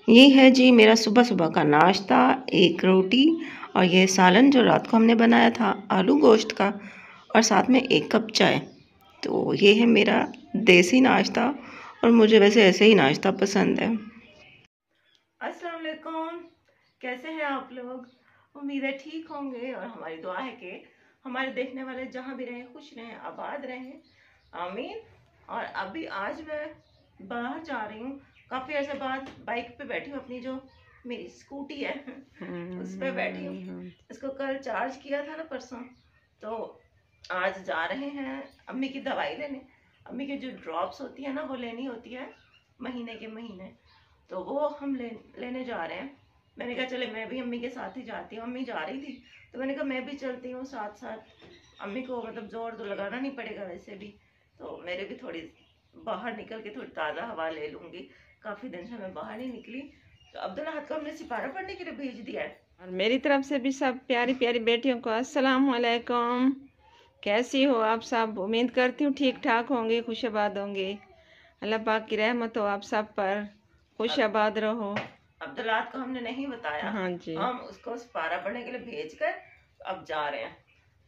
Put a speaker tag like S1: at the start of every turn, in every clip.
S1: ये है जी मेरा सुबह सुबह का नाश्ता। एक रोटी और ये सालन जो रात को हमने बनाया था आलू गोश्त का, और साथ में एक कप चाय। तो ये है मेरा देसी नाश्ता, और मुझे वैसे ऐसे ही नाश्ता पसंद है। अस्सलाम वालेकुम, कैसे हैं आप लोग? उम्मीद है ठीक होंगे, और हमारी दुआ है कि हमारे देखने वाले जहाँ भी रहें खुश रहें, आबाद रहें, आमीन। और अभी आज मैं बाहर जा रही हूँ, काफ़ी अर्से बाद बाइक पे बैठी हूँ, अपनी जो मेरी स्कूटी है उस पर बैठी हूँ। इसको कल चार्ज किया था ना परसों, तो आज जा रहे हैं अम्मी की दवाई लेने। अम्मी की जो ड्रॉप्स होती है ना वो लेनी होती है महीने के महीने, तो वो हम लेने जा रहे हैं। मैंने कहा चले मैं भी अम्मी के साथ ही जाती हूँ, अम्मी जा रही थी तो मैंने कहा मैं भी चलती हूँ साथ साथ। अम्मी को मतलब जोर तो लगाना नहीं पड़ेगा वैसे भी, तो मेरे भी थोड़ी बाहर निकल के थोड़ी ताज़ा हवा ले लूँगी। काफ़ी दिन से मैं बाहर नहीं निकली। तो अब्दुल अहद को हमने सिपारा पढ़ने के लिए भेज दिया है।
S2: और मेरी तरफ से भी सब प्यारी प्यारी बेटियों को अस्सलाम वालेकुम। कैसी हो आप सब? उम्मीद करती हूँ ठीक ठाक होंगे, खुश आबाद होंगे। अल्लाह पाक की रहमत हो आप सब पर, खुश आबाद रहो।
S1: अब्दुल अहद को हमने नहीं बताया,
S2: हाँ जी,
S1: हम उसको सिपारा पढ़ने के लिए भेज कर अब जा रहे हैं,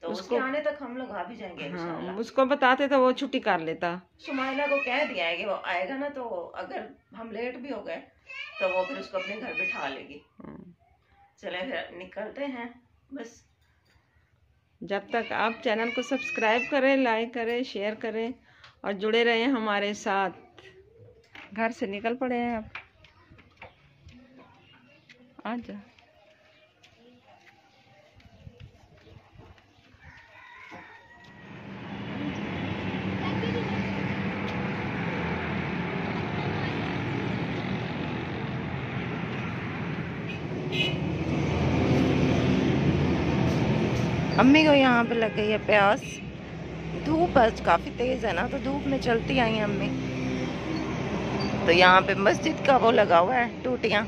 S1: तो उसके
S2: उसको
S1: आने तक हम लोग आ भी जाएंगे इंशाल्लाह।
S2: हाँ, उसको बताते तो वो छुट्टी कर लेता।
S1: शुमाइला को कह दिया है कि वो आएगा ना, तो अगर हम लेट भी हो गए तो वो फिर उसको अपने घर बिठा लेगी। चले फिर निकलते हैं बस।
S2: जब तक आप चैनल को सब्सक्राइब करें, लाइक करें, शेयर करें और जुड़े रहें हमारे साथ। घर से निकल पड़े हैं अब, आजा।
S1: अम्मी को यहाँ पे लग गई है प्यास। धूप आज काफ़ी तेज़ है ना, तो धूप में चलती आई हैं अम्मी। तो यहाँ पे मस्जिद का वो लगा हुआ है टूटियाँ,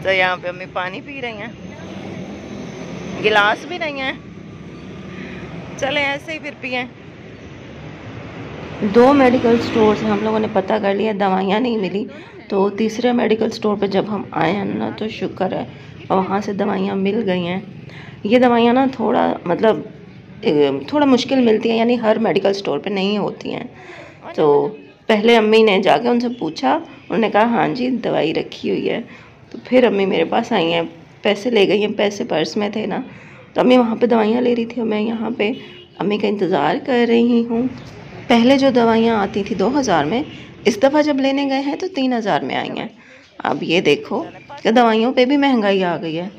S1: तो यहाँ पे अम्मी पानी पी रही हैं, गिलास भी नहीं है। चले ऐसे ही फिर पिए। 2 मेडिकल स्टोर से हम लोगों ने पता कर लिया, दवाइयाँ नहीं मिली। तो तीसरे मेडिकल स्टोर पे जब हम आए हैं ना, तो शुक्र है और वहाँ से दवाइयाँ मिल गई हैं। ये दवाइयाँ ना थोड़ा मतलब थोड़ा मुश्किल मिलती हैं, यानी हर मेडिकल स्टोर पे नहीं होती हैं। तो पहले अम्मी ने जाके उनसे पूछा, उन्होंने कहा हाँ जी दवाई रखी हुई है। तो फिर अम्मी मेरे पास आई हैं, पैसे ले गई हैं, पैसे पर्स में थे ना, तो अम्मी वहाँ पे दवाइयाँ ले रही थी और मैं यहाँ पे अम्मी का इंतज़ार कर रही हूँ। पहले जो दवाइयाँ आती थी 2000 में, इस दफ़ा जब लेने गए हैं तो 3000 में आई हैं। अब ये देखो कि दवाइयों पे भी महंगाई आ गई है।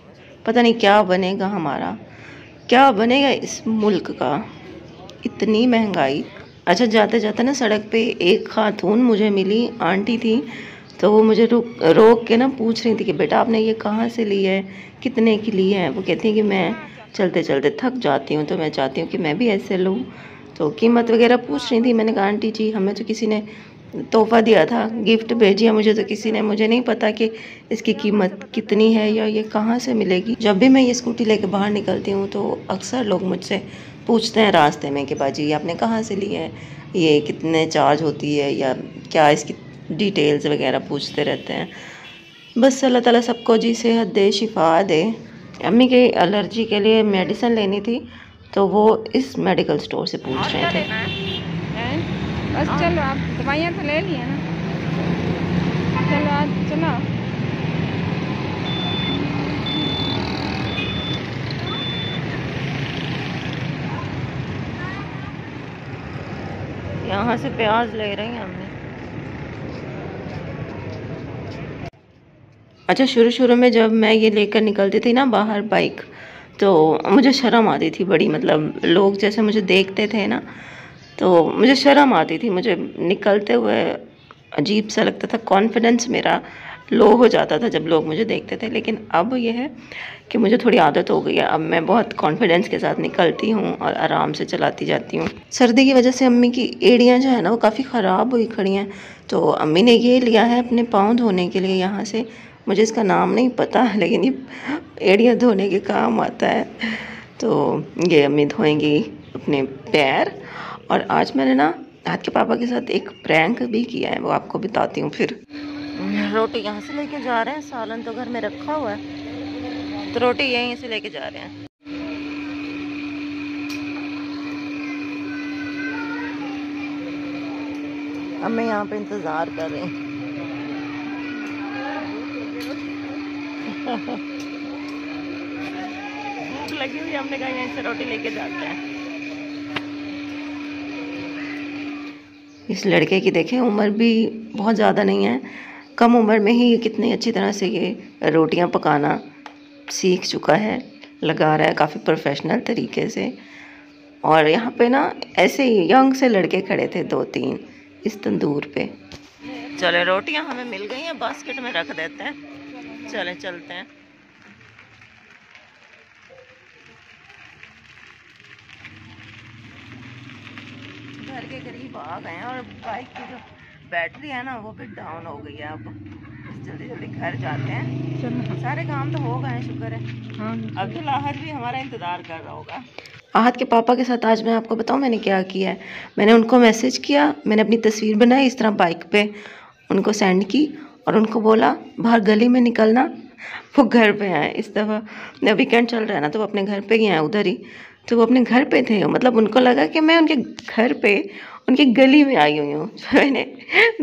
S1: पता नहीं क्या बनेगा हमारा, क्या बनेगा इस मुल्क का, इतनी महंगाई। अच्छा जाते जाते ना सड़क पे एक खातून मुझे मिली, आंटी थी, तो वो मुझे रोक के ना पूछ रही थी कि बेटा आपने ये कहाँ से ली है, कितने की ली है। वो कहती है कि मैं चलते चलते थक जाती हूँ, तो मैं चाहती हूँ कि मैं भी ऐसे लूँ। तो कीमत वगैरह पूछ रही थी। मैंने कहा आंटी जी हमें तो किसी ने तोहफ़ा दिया था, गिफ्ट भेजिए मुझे तो किसी ने, मुझे नहीं पता कि इसकी कीमत कितनी है या ये कहाँ से मिलेगी। जब भी मैं ये स्कूटी लेके बाहर निकलती हूँ तो अक्सर लोग मुझसे पूछते हैं रास्ते में कि बाजी ये आपने कहाँ से ली है, ये कितने चार्ज होती है, या क्या इसकी डिटेल्स वगैरह पूछते रहते हैं। बस अल्लाह ताला सबको जी सेहत दे, शिफा दे। अम्मी के एलर्जी के लिए मेडिसिन लेनी थी, तो वो इस मेडिकल स्टोर से पूछ रहे थे।
S2: बस चलो, आप दवाइयाँ तो ले लिए ना, चलो आज चलो।
S1: यहाँ से प्याज ले रही हैं हमने। अच्छा शुरू में जब मैं ये लेकर निकलती थी ना बाहर बाइक, तो मुझे शर्म आती थी बड़ी, मतलब लोग जैसे मुझे देखते थे ना, तो मुझे शर्म आती थी। मुझे निकलते हुए अजीब सा लगता था, कॉन्फिडेंस मेरा लो हो जाता था जब लोग मुझे देखते थे। लेकिन अब ये है कि मुझे थोड़ी आदत हो गई है, अब मैं बहुत कॉन्फिडेंस के साथ निकलती हूँ और आराम से चलाती जाती हूँ। सर्दी की वजह से अम्मी की एड़ियाँ जो है ना वो काफ़ी ख़राब हुई खड़ी हैं, तो अम्मी ने ये लिया है अपने पाँव धोने के लिए यहाँ से। मुझे इसका नाम नहीं पता, लेकिन ये एड़ियाँ धोने के काम आता है। तो ये अम्मी धोएंगी अपने पैर। और आज मैंने ना हाथ के पापा के साथ एक प्रैंक भी किया है, वो आपको बताती हूँ फिर। रोटी यहाँ से लेके जा रहे हैं, सालन तो घर में रखा हुआ है, तो रोटी यहीं से लेके जा रहे हैं। अब मैं यहाँ पे इंतज़ार कर रही हूँ। भूख लगी हुई, हमने कहा यहीं से रोटी लेके जाते हैं। इस लड़के की देखें, उम्र भी बहुत ज़्यादा नहीं है, कम उम्र में ही कितनी अच्छी तरह से ये रोटियां पकाना सीख चुका है, लगा रहा है काफ़ी प्रोफेशनल तरीके से। और यहाँ पे ना ऐसे ही यंग से लड़के खड़े थे 2-3 इस तंदूर पे। चले, रोटियां हमें मिल गई हैं, बास्केट में रख देते हैं, चले चलते हैं। घर के करीब आ गए हैं और बाइक की जो बैटरी है ना वो भी डाउन हो गई है। अब जल्दी जल्दी घर जाते हैं, सारे काम तो हो गए हैं, शुक्र है। हाँ, अब्दुल आहद भी हमारा इंतज़ार कर रहा होगा। आहद के पापा के साथ आज मैं आपको बताऊं मैंने क्या किया है। मैंने उनको मैसेज किया, मैंने अपनी तस्वीर बनाई इस तरह बाइक पे, उनको सेंड की और उनको बोला बाहर गली में निकलना, वो घर पे आए। इस दफ़ा वीकेंड चल रहा है ना, तो वो अपने घर पे ही हैं उधर ही, तो वो अपने घर पे थे। मतलब उनको लगा कि मैं उनके घर पे उनकी गली में आई हुई हूँ। मैंने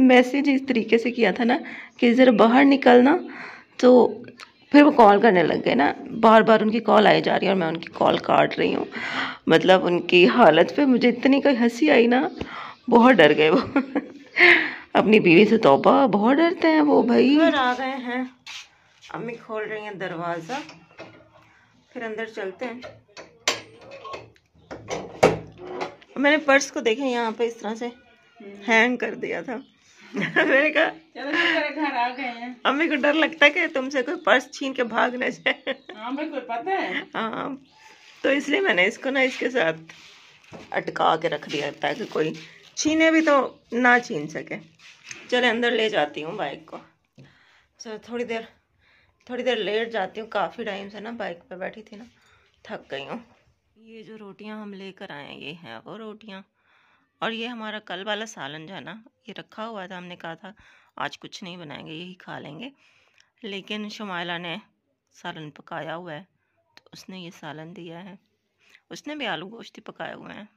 S1: मैसेज इस तरीके से किया था ना कि ज़रा बाहर निकलना, तो फिर वो कॉल करने लग गए ना, बार बार उनकी कॉल आई जा रही है और मैं उनकी कॉल काट रही हूँ। मतलब उनकी हालत पे मुझे इतनी कोई हंसी आई ना, बहुत डर गए वो। अपनी बीवी से तौबा, बहुत डरते हैं वो भाई। घर आ गए हैं, अम्मी खोल रही हैं दरवाज़ा, फिर अंदर चलते हैं। मैंने पर्स को देखे यहाँ पे इस तरह से हैंग कर दिया था। मैंने कहा चलो घर आ गए हैं। अम्मी को डर लगता है कि तुमसे कोई पर्स छीन के भाग न जाए। हाँ मेरे को पता है। हाँ, तो इसलिए मैंने इसको ना इसके साथ अटका के रख दिया ताकि कोई छीने भी तो ना छीन सके। चले अंदर ले जाती हूँ बाइक को। चलो थोड़ी देर लेट जाती हूँ, काफ़ी टाइम से ना बाइक पे बैठी थी ना, थक गई हूँ। ये जो रोटियां हम लेकर आए हैं ये हैं वो रोटियां, और ये हमारा कल वाला सालन जो है ना ये रखा हुआ था। हमने कहा था आज कुछ नहीं बनाएंगे, यही खा लेंगे, लेकिन शुमाइला ने सालन पकाया हुआ है तो उसने ये सालन दिया है। उसने भी आलू गोश्त ही पकाए हुए हैं।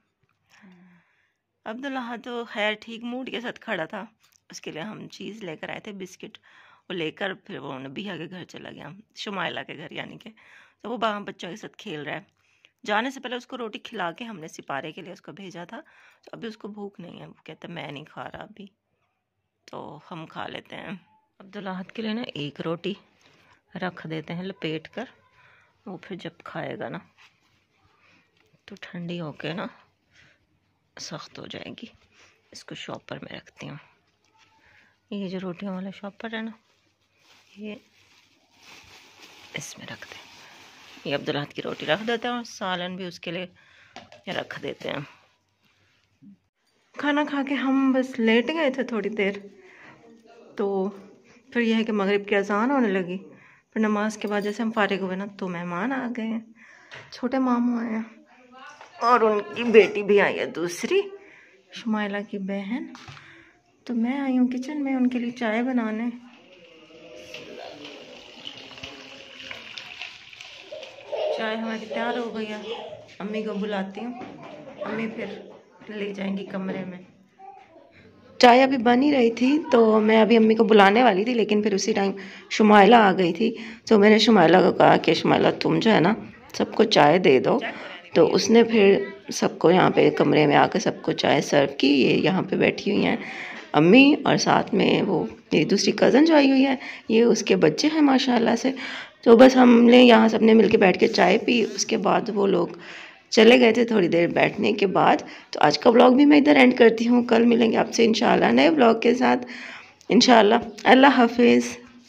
S1: अब्दुल्लाह तो खैर ठीक मूड के साथ खड़ा था, उसके लिए हम चीज़ लेकर आए थे, बिस्किट, वो लेकर फिर वो नबिया के घर चला गया, शुमाइला के घर यानी कि। तो वो वहाँ बच्चों के साथ खेल रहा है। जाने से पहले उसको रोटी खिला के हमने सिपारे के लिए उसको भेजा था, तो अभी उसको भूख नहीं है, वो कहता है मैं नहीं खा रहा अभी, तो हम खा लेते हैं। अब्दुल्लाह के लिए ना एक रोटी रख देते हैं लपेट कर, वो फिर जब खाएगा ना तो ठंडी होके ना सख्त हो जाएगी। इसको शॉपर में रखती हूँ। ये जो रोटियों वाला शॉपर है ना ये इसमें रख दें। ये अब्दुल्लाह की रोटी रख देते हैं और सालन भी उसके लिए रख देते हैं। खाना खा के हम बस लेट गए थे थोड़ी देर, तो फिर यह है कि मगरिब की अजान होने लगी। फिर नमाज के बाद जैसे हम फारिग हुए ना तो मेहमान आ गए हैं, छोटे मामू आए हैं और उनकी बेटी भी आई है दूसरी, शुमाइला की बहन। तो मैं आई हूँ किचन में उनके लिए चाय बनाने। चाय हमारी तैयार हो गई है, अम्मी को बुलाती हूँ, अम्मी फिर ले जाएंगी कमरे में। चाय अभी बन ही रही थी तो मैं अभी अम्मी को बुलाने वाली थी, लेकिन फिर उसी टाइम शुमाइला आ गई थी। तो मैंने शुमाइला को कहा कि शुमाइला तुम जो है ना सबको चाय दे दो, तो उसने फिर सबको यहाँ पे कमरे में आकर सबको चाय सर्व की। ये यहाँ पे बैठी हुई हैं अम्मी और साथ में वो मेरी दूसरी कज़न जो आई हुई है, ये उसके बच्चे हैं माशाल्लाह से। तो बस हमने यहाँ सबने मिलके बैठ के चाय पी, उसके बाद वो लोग चले गए थे थोड़ी देर बैठने के बाद। तो आज का व्लॉग भी मैं इधर एंड करती हूँ, कल मिलेंगे आपसे इंशाल्लाह नए व्लॉग के साथ इंशाल्लाह। अल्लाह हाफिज़।